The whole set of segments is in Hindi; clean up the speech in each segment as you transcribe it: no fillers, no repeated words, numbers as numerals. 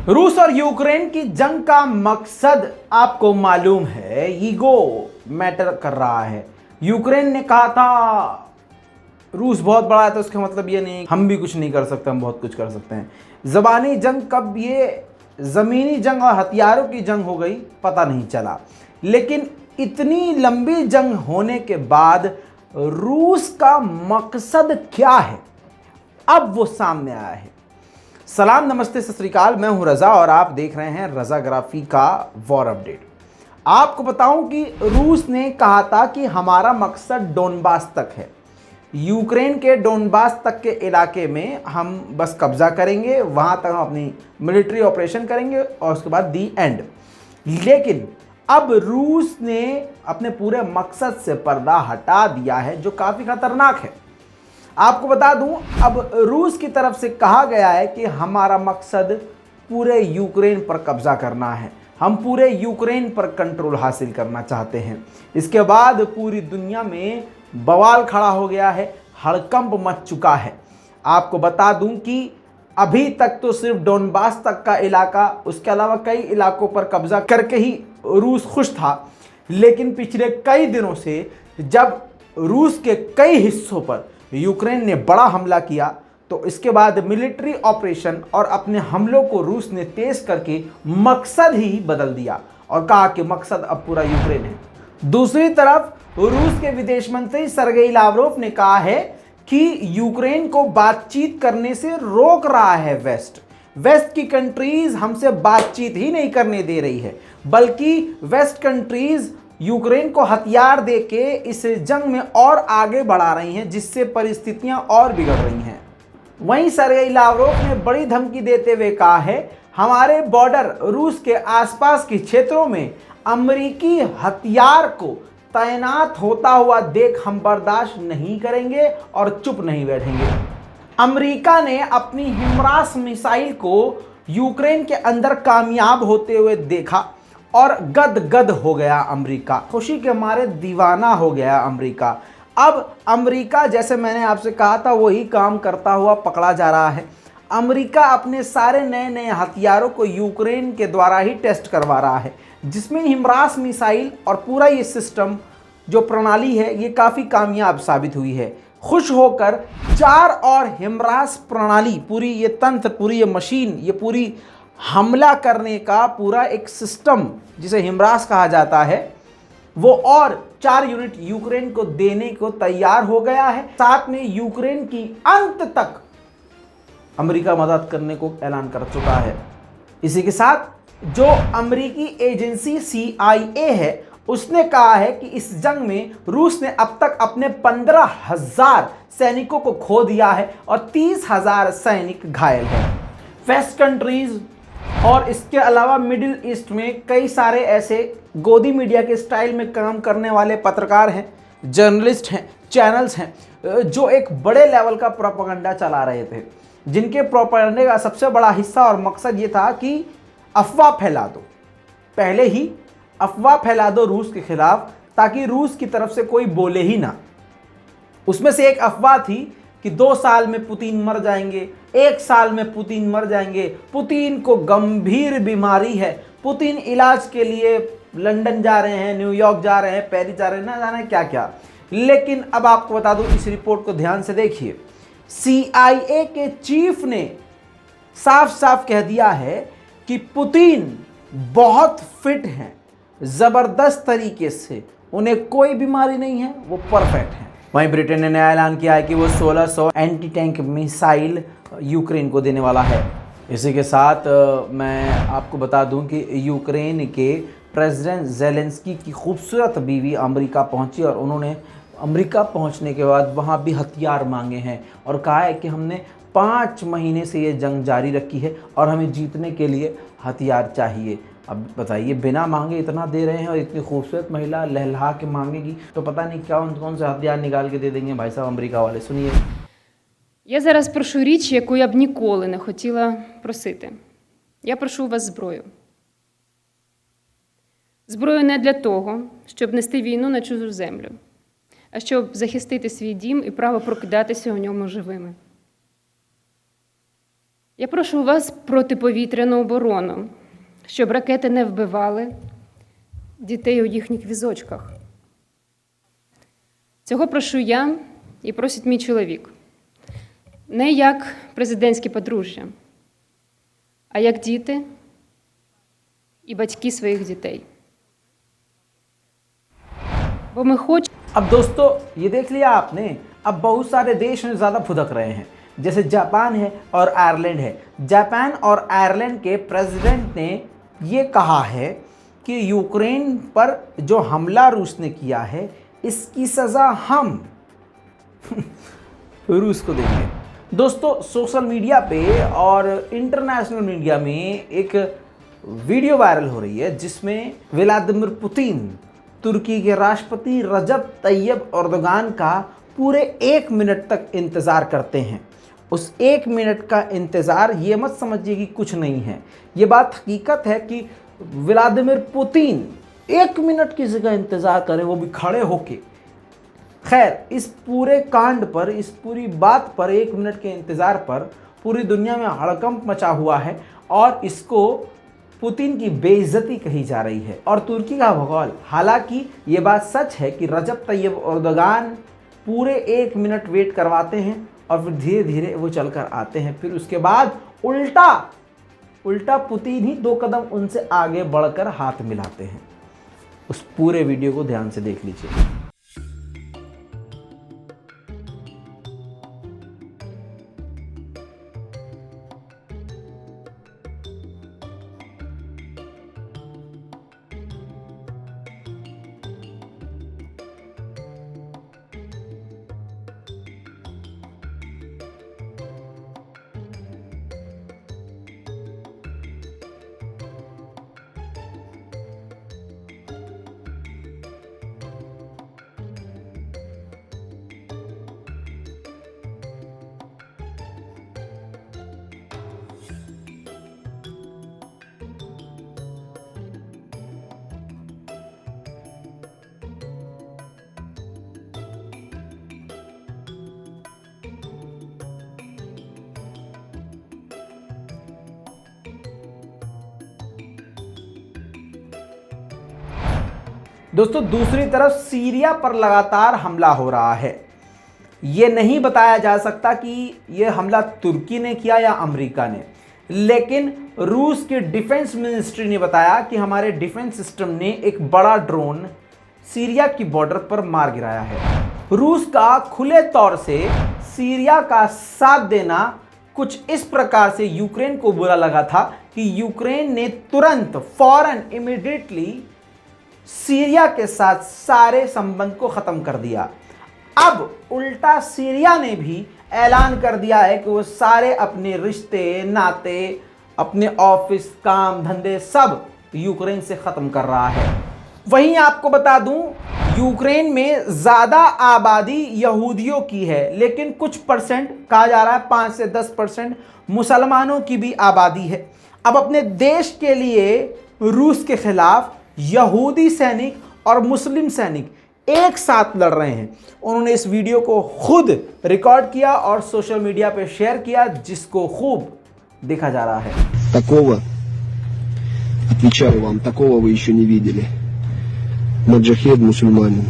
रूस और यूक्रेन की जंग का मकसद आपको मालूम है, ईगो मैटर कर रहा है। यूक्रेन ने कहा था रूस बहुत बड़ा है तो उसका मतलब ये नहीं हम भी कुछ नहीं कर सकते, हम बहुत कुछ कर सकते हैं। ज़बानी जंग कब ये ज़मीनी जंग और हथियारों की जंग हो गई पता नहीं चला, लेकिन इतनी लंबी जंग होने के बाद रूस का मकसद क्या है अब वो सामने आया है। सलाम, नमस्ते, सत श्री अकाल। मैं हूं रज़ा और आप देख रहे हैं रज़ाग्राफी का वॉर अपडेट। आपको बताऊं कि रूस ने कहा था कि हमारा मकसद डोनबास तक है। यूक्रेन के डोनबास तक के इलाके में हम बस कब्जा करेंगे, वहां तक हम अपनी मिलिट्री ऑपरेशन करेंगे और उसके बाद दी एंड। लेकिन अब रूस ने अपने पूरे मकसद से पर्दा हटा दिया है, जो काफ़ी खतरनाक है। आपको बता दूं, अब रूस की तरफ से कहा गया है कि हमारा मकसद पूरे यूक्रेन पर कब्जा करना है, हम पूरे यूक्रेन पर कंट्रोल हासिल करना चाहते हैं। इसके बाद पूरी दुनिया में बवाल खड़ा हो गया है, हड़कंप मच चुका है। आपको बता दूं कि अभी तक तो सिर्फ डोनबास तक का इलाका, उसके अलावा कई इलाकों पर कब्जा करके ही रूस खुश था। लेकिन पिछले कई दिनों से जब रूस के कई हिस्सों पर यूक्रेन ने बड़ा हमला किया, तो इसके बाद मिलिट्री ऑपरेशन और अपने हमलों को रूस ने तेज करके मकसद ही बदल दिया और कहा कि मकसद अब पूरा यूक्रेन है। दूसरी तरफ रूस के विदेश मंत्री सरगेई लावरोव ने कहा है कि यूक्रेन को बातचीत करने से रोक रहा है वेस्ट की कंट्रीज हमसे बातचीत ही नहीं करने दे रही है, बल्कि वेस्ट कंट्रीज यूक्रेन को हथियार देके इस जंग में और आगे बढ़ा रही हैं, जिससे परिस्थितियां और बिगड़ रही हैं। वहीं सरगेई लावरोव ने बड़ी धमकी देते हुए कहा है, हमारे बॉर्डर रूस के आसपास के क्षेत्रों में अमेरिकी हथियार को तैनात होता हुआ देख हम बर्दाश्त नहीं करेंगे और चुप नहीं बैठेंगे। अमेरिका ने अपनी हिमरास मिसाइल को यूक्रेन के अंदर कामयाब होते हुए देखा और गदगद हो गया अमेरिका, खुशी के मारे दीवाना हो गया अमेरिका। अब अमेरिका, जैसे मैंने आपसे कहा था, वही काम करता हुआ पकड़ा जा रहा है। अमेरिका अपने सारे नए नए हथियारों को यूक्रेन के द्वारा ही टेस्ट करवा रहा है, जिसमें हिमरास मिसाइल और पूरा ये सिस्टम जो प्रणाली है ये काफ़ी कामयाब साबित हुई है। खुश होकर 4 और हिमरास प्रणाली, पूरी ये तंत्र, पूरी ये मशीन, ये पूरी हमला करने का पूरा एक सिस्टम जिसे हिमरास कहा जाता है, वो और 4 यूनिट यूक्रेन को देने को तैयार हो गया है। साथ में यूक्रेन की अंत तक अमेरिका मदद करने को ऐलान कर चुका है। इसी के साथ जो अमेरिकी एजेंसी CIA है, उसने कहा है कि इस जंग में रूस ने अब तक अपने 15,000 सैनिकों को खो दिया है और 30,000 सैनिक घायल हैं। वेस्ट कंट्रीज और इसके अलावा मिडिल ईस्ट में कई सारे ऐसे गोदी मीडिया के स्टाइल में काम करने वाले पत्रकार हैं, जर्नलिस्ट हैं, चैनल्स हैं, जो एक बड़े लेवल का प्रोपेगेंडा चला रहे थे, जिनके प्रोपेगेंडे का सबसे बड़ा हिस्सा और मकसद ये था कि अफवाह फैला दो, पहले ही अफवाह फैला दो रूस के खिलाफ, ताकि रूस की तरफ से कोई बोले ही ना। उसमें से एक अफवाह थी कि 2 साल में पुतिन मर जाएंगे, 1 साल में पुतिन मर जाएंगे, पुतिन को गंभीर बीमारी है, पुतिन इलाज के लिए लंदन जा रहे हैं, न्यूयॉर्क जा रहे हैं, पेरिस जा रहे हैं, ना जाने क्या क्या। लेकिन अब आपको बता दूं, इस रिपोर्ट को ध्यान से देखिए। CIA के चीफ ने साफ साफ कह दिया है कि पुतिन बहुत फिट हैं, ज़बरदस्त तरीके से, उन्हें कोई बीमारी नहीं है, वो परफेक्ट हैं। वहीं ब्रिटेन ने नया ऐलान किया है कि वो 1600 एंटी टैंक मिसाइल यूक्रेन को देने वाला है। इसी के साथ मैं आपको बता दूं कि यूक्रेन के प्रेसिडेंट ज़ेलेंस्की की खूबसूरत बीवी अमेरिका पहुंची और उन्होंने अमेरिका पहुंचने के बाद वहां भी हथियार मांगे हैं और कहा है कि हमने 5 महीने से ये जंग जारी रखी है और हमें जीतने के लिए हथियार चाहिए। अब बताइए, बिना मांगे इतना दे रहे हैं और इतनी खूबसूरत महिला लहलहा के मांगेगी तो पता नहीं कौन से हथियार निकाल के दे देंगे भाई साहब अमेरिका वाले। सुनिए। Я зараз прошу річ, яку я б ніколи не хотіла просити. Я прошу у вас зброю. Зброю не для того, щоб нести війну на чужу землю, а щоб захистити свій дім і право прокидатися у ньому живими. Я прошу вас протиповітряну оборону, щоб ракети не вбивали дітей у їхніх візочках. Цього прошу я і просить мій чоловік. Не як президентське подружжя, а як діти і батьки своїх дітей. Бо ми хочемо. अब दोस्तों ये देख लिया आपने, अब बहुत सारे देश में ज़्यादा फुदक रहे हैं, जैसे जापान है और आयरलैंड है। जापान और आयरलैंड के प्रेसिडेंट ने ये कहा है कि यूक्रेन पर जो हमला रूस ने किया है इसकी सज़ा हम रूस को देंगे। दोस्तों सोशल मीडिया पे और इंटरनेशनल मीडिया में एक वीडियो वायरल हो रही है जिसमें व्लादिमीर पुतिन तुर्की के राष्ट्रपति रजब तैयब एर्दोगान का पूरे 1 मिनट तक इंतज़ार करते हैं। उस 1 मिनट का इंतज़ार ये मत समझिए कि कुछ नहीं है, ये बात हकीकत है कि व्लादिमीर पुतिन 1 मिनट किसी का इंतज़ार करें, वो भी खड़े होके। खैर, इस पूरे कांड पर, इस पूरी बात पर, 1 मिनट के इंतज़ार पर पूरी दुनिया में हड़कंप मचा हुआ है और इसको पुतिन की बेइज्जती कही जा रही है और तुर्की का भगौल। हालांकि ये बात सच है कि रजब तैयब एर्दोगान पूरे 1 मिनट वेट करवाते हैं और फिर धीरे धीरे वो चलकर आते हैं, फिर उसके बाद उल्टा पुतिन ही 2 कदम उनसे आगे बढ़कर हाथ मिलाते हैं। उस पूरे वीडियो को ध्यान से देख लीजिए। दोस्तों दूसरी तरफ सीरिया पर लगातार हमला हो रहा है। ये नहीं बताया जा सकता कि ये हमला तुर्की ने किया या अमेरिका ने, लेकिन रूस के डिफेंस मिनिस्ट्री ने बताया कि हमारे डिफेंस सिस्टम ने एक बड़ा ड्रोन सीरिया की बॉर्डर पर मार गिराया है। रूस का खुले तौर से सीरिया का साथ देना कुछ इस प्रकार से यूक्रेन को बुरा लगा था कि यूक्रेन ने तुरंत फौरन इमीडिएटली सीरिया के साथ सारे संबंध को ख़त्म कर दिया। अब उल्टा सीरिया ने भी ऐलान कर दिया है कि वो सारे अपने रिश्ते नाते, अपने ऑफिस, काम धंधे सब यूक्रेन से ख़त्म कर रहा है। वहीं आपको बता दूं, यूक्रेन में ज़्यादा आबादी यहूदियों की है, लेकिन कुछ परसेंट, कहा जा रहा है 5 से 10% मुसलमानों की भी आबादी है। अब अपने देश के लिए रूस के खिलाफ यहूदी सैनिक और मुस्लिम सैनिक एक साथ लड़ रहे हैं। उन्होंने इस वीडियो को खुद रिकॉर्ड किया और सोशल मीडिया पे शेयर किया, जिसको खूब देखा जा रहा है। Такого, отвечаю вам, такого вы еще не видели. Маджахед мусульманин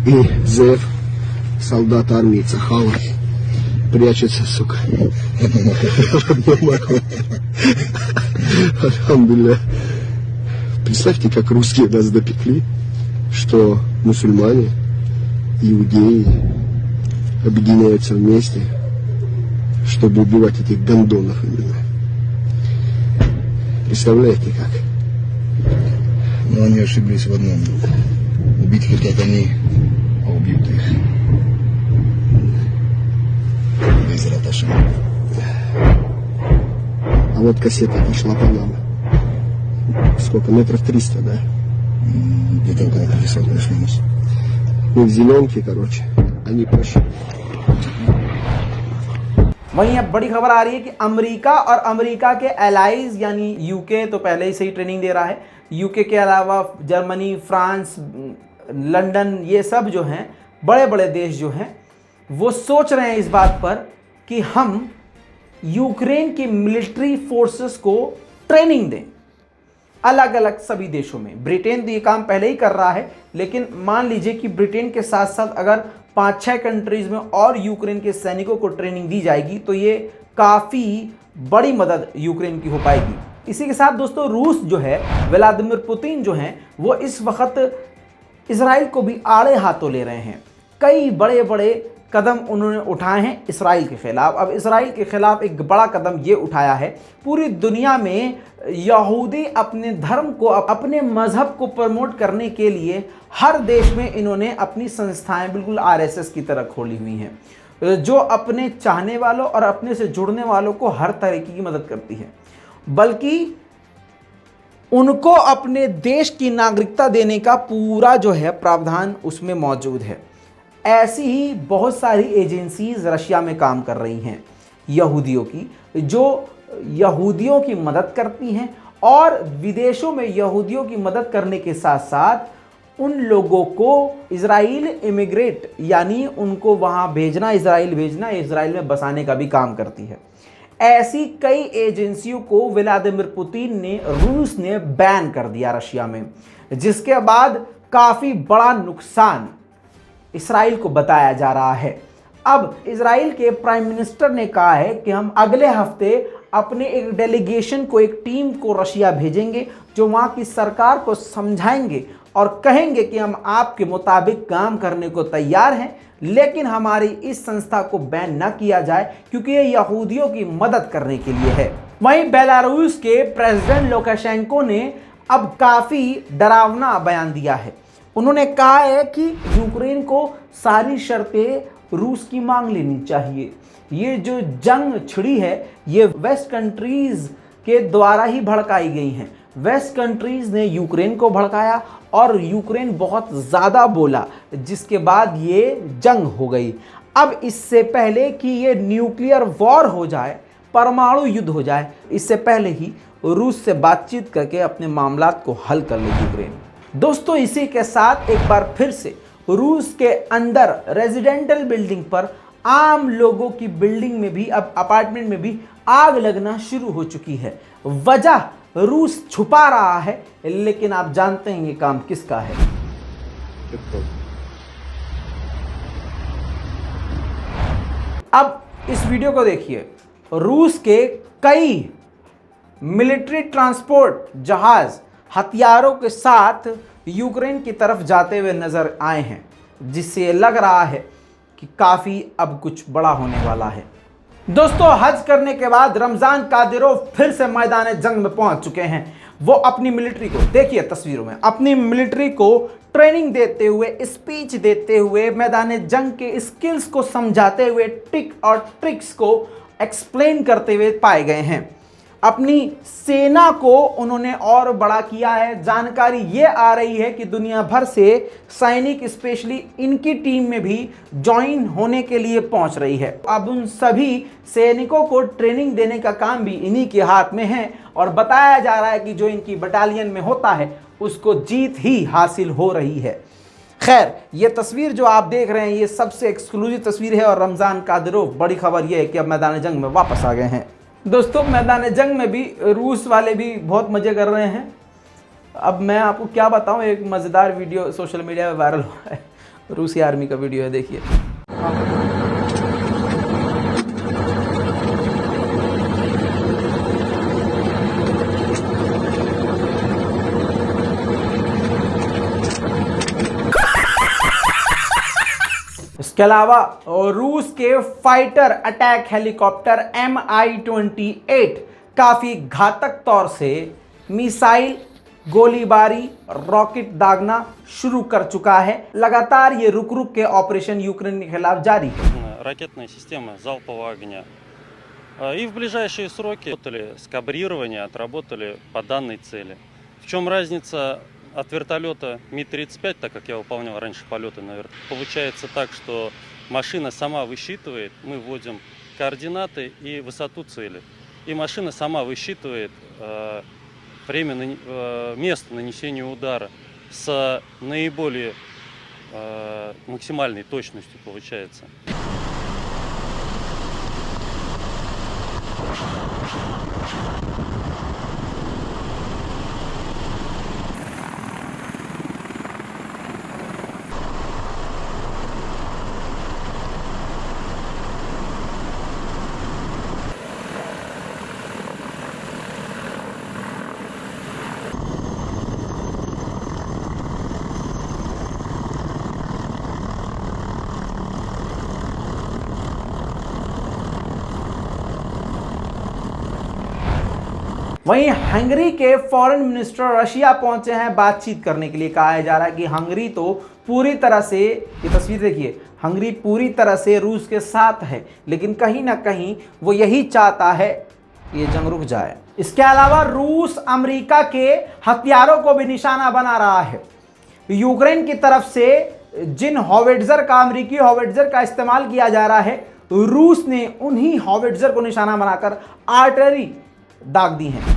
и Зев, солдат армии Цахала, прячется, сука. Алхамдулилля. Представьте, как русские нас допекли, что мусульмане, иудеи объединяются вместе, чтобы убивать этих гондонов именно. Представляете как? Но они ошиблись в одном. Убить хотят они, а убьют их. Безрат Ашем. А вот кассета пошла по нам. Сколько? 300 метров, да? Где-то около 500 плюс-минус. Мы в зеленке, короче. Они прошли. वहीं अब बड़ी खबर आ रही है कि अमेरिका और अमेरिका के एलाइज यानी यूके तो पहले ही सही ट्रेनिंग दे रहा है, यूके के अलावा जर्मनी, फ्रांस, लंदन, ये सब जो हैं बड़े बड़े देश जो हैं वो सोच रहे हैं इस बात पर कि हम यूक्रेन की मिलिट्री फोर्सेस को ट्रेनिंग दें, अलग अलग सभी देशों में। ब्रिटेन तो ये काम पहले ही कर रहा है, लेकिन मान लीजिए कि ब्रिटेन के साथ साथ अगर 5-6 कंट्रीज में और यूक्रेन के सैनिकों को ट्रेनिंग दी जाएगी तो ये काफ़ी बड़ी मदद यूक्रेन की हो पाएगी। इसी के साथ दोस्तों रूस जो है, व्लादिमीर पुतिन जो हैं, वो इस वक्त इजराइल को भी आड़े हाथों ले रहे हैं। कई बड़े बड़े कदम उन्होंने उठाए हैं इसराइल के खिलाफ। अब इसराइल के खिलाफ एक बड़ा कदम ये उठाया है, पूरी दुनिया में यहूदी अपने धर्म को, अपने मजहब को प्रमोट करने के लिए हर देश में इन्होंने अपनी संस्थाएं बिल्कुल आरएसएस की तरह खोली हुई हैं, जो अपने चाहने वालों और अपने से जुड़ने वालों को हर तरीके की मदद करती है, बल्कि उनको अपने देश की नागरिकता देने का पूरा जो है प्रावधान उसमें मौजूद है। ऐसी ही बहुत सारी एजेंसीज रशिया में काम कर रही हैं यहूदियों की, जो यहूदियों की मदद करती हैं और विदेशों में यहूदियों की मदद करने के साथ साथ उन लोगों को इजराइल इमिग्रेट, यानी उनको वहाँ भेजना, इजराइल भेजना, इजराइल में बसाने का भी काम करती है। ऐसी कई एजेंसियों को व्लादिमीर पुतिन ने, रूस ने बैन कर दिया रशिया में, जिसके बाद काफ़ी बड़ा नुकसान इसराइल को बताया जा रहा है। अब इसराइल के प्राइम मिनिस्टर ने कहा है कि हम अगले हफ्ते अपने एक डेलीगेशन को, एक टीम को रशिया भेजेंगे, जो वहाँ की सरकार को समझाएंगे और कहेंगे कि हम आपके मुताबिक काम करने को तैयार हैं, लेकिन हमारी इस संस्था को बैन ना किया जाए क्योंकि ये यहूदियों की मदद करने के लिए है। वहीं बेलारूस के प्रेसिडेंट लुकाशेंको ने अब काफ़ी डरावना बयान दिया है। उन्होंने कहा है कि यूक्रेन को सारी शर्तें रूस की मांग लेनी चाहिए। ये जो जंग छिड़ी है ये वेस्ट कंट्रीज के द्वारा ही भड़काई गई हैं। वेस्ट कंट्रीज ने यूक्रेन को भड़काया और यूक्रेन बहुत ज़्यादा बोला, जिसके बाद ये जंग हो गई। अब इससे पहले कि ये न्यूक्लियर वॉर हो जाए, परमाणु युद्ध हो जाए, इससे पहले ही रूस से बातचीत करके अपने मामलात को हल कर ले यूक्रेन। दोस्तों इसी के साथ एक बार फिर से रूस के अंदर रेजिडेंटल बिल्डिंग पर, आम लोगों की बिल्डिंग में भी, अब अपार्टमेंट में भी आग लगना शुरू हो चुकी है। वजह रूस छुपा रहा है, लेकिन आप जानते हैं ये काम किसका है। अब इस वीडियो को देखिए। रूस के कई मिलिट्री ट्रांसपोर्ट जहाज हथियारों के साथ यूक्रेन की तरफ जाते हुए नजर आए हैं, जिससे लग रहा है कि काफ़ी अब कुछ बड़ा होने वाला है। दोस्तों हज करने के बाद रमज़ान कादिरोव फिर से मैदान जंग में पहुंच चुके हैं। वो अपनी मिलिट्री को, देखिए तस्वीरों में, अपनी मिलिट्री को ट्रेनिंग देते हुए, स्पीच देते हुए, मैदान जंग के स्किल्स को समझाते हुए, ट्रिक और ट्रिक्स को एक्सप्लेन करते हुए पाए गए हैं। अपनी सेना को उन्होंने और बड़ा किया है। जानकारी ये आ रही है कि दुनिया भर से सैनिक स्पेशली इनकी टीम में भी ज्वाइन होने के लिए पहुंच रही है। अब उन सभी सैनिकों को ट्रेनिंग देने का काम भी इन्हीं के हाथ में है और बताया जा रहा है कि जो इनकी बटालियन में होता है उसको जीत ही हासिल हो रही है। खैर, ये तस्वीर जो आप देख रहे हैं ये सबसे एक्सक्लूसिव तस्वीर है और रमज़ान कादिरोव, बड़ी खबर ये है कि अब मैदान जंग में वापस आ गए हैं। दोस्तों मैदान जंग में भी रूस वाले भी बहुत मज़े कर रहे हैं। अब मैं आपको क्या बताऊं, एक मज़ेदार वीडियो सोशल मीडिया में वायरल हुआ है, रूसी आर्मी का वीडियो है, देखिए। इसके अलावा रूस के फाइटर अटैक हेलीकॉप्टर Mi-28 काफी घातक तौर से मिसाइल, गोलीबारी, रॉकेट दागना शुरू कर चुका है। लगातार ये रुक रुक के ऑपरेशन यूक्रेन के खिलाफ जारी है। Ракетные системы залпового огня. И в ближайшие сроки работали скабрирование, отработали по данной цели. В чем разница от вертолета Ми-35, так как я выполнял раньше полеты на вертолете? Получается так, что машина сама высчитывает, мы вводим координаты и высоту цели. И машина сама высчитывает время, место нанесения удара с наиболее максимальной точностью получается. वहीं हंगरी के फॉरेन मिनिस्टर रशिया पहुंचे हैं बातचीत करने के लिए। कहा जा रहा है कि हंगरी तो पूरी तरह से, ये तस्वीर देखिए, हंगरी पूरी तरह से रूस के साथ है, लेकिन कहीं ना कहीं वो यही चाहता है कि ये जंग रुक जाए। इसके अलावा रूस अमेरिका के हथियारों को भी निशाना बना रहा है। यूक्रेन की तरफ से जिन हॉविट्जर का, अमेरिकी हॉविट्जर का इस्तेमाल किया जा रहा है, रूस ने उन्हीं हॉविट्जर को निशाना बनाकर आर्टिलरी दाग दी हैं।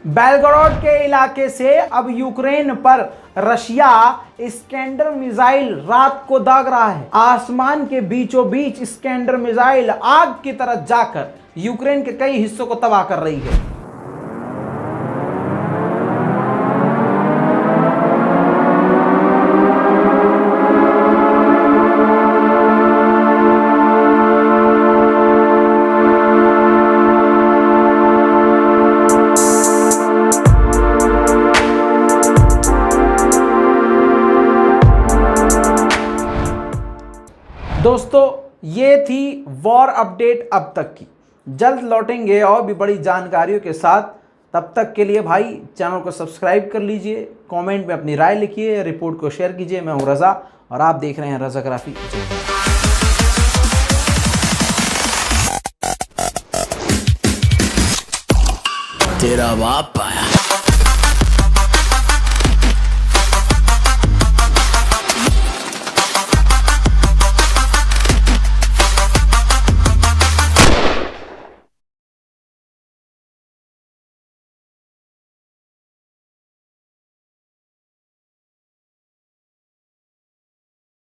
बेलगोरोड के इलाके से अब यूक्रेन पर रशिया इस्कैंडर मिसाइल रात को दाग रहा है। आसमान के बीचों बीच इस्कैंडर मिसाइल आग की तरह जाकर यूक्रेन के कई हिस्सों को तबाह कर रही है। दोस्तों, ये थी वॉर अपडेट अब तक की। जल्द लौटेंगे और भी बड़ी जानकारियों के साथ। तब तक के लिए भाई चैनल को सब्सक्राइब कर लीजिए, कमेंट में अपनी राय लिखिए, रिपोर्ट को शेयर कीजिए। मैं हूं रज़ा और आप देख रहे हैं रज़ाग्राफी। तेरा बाप आया।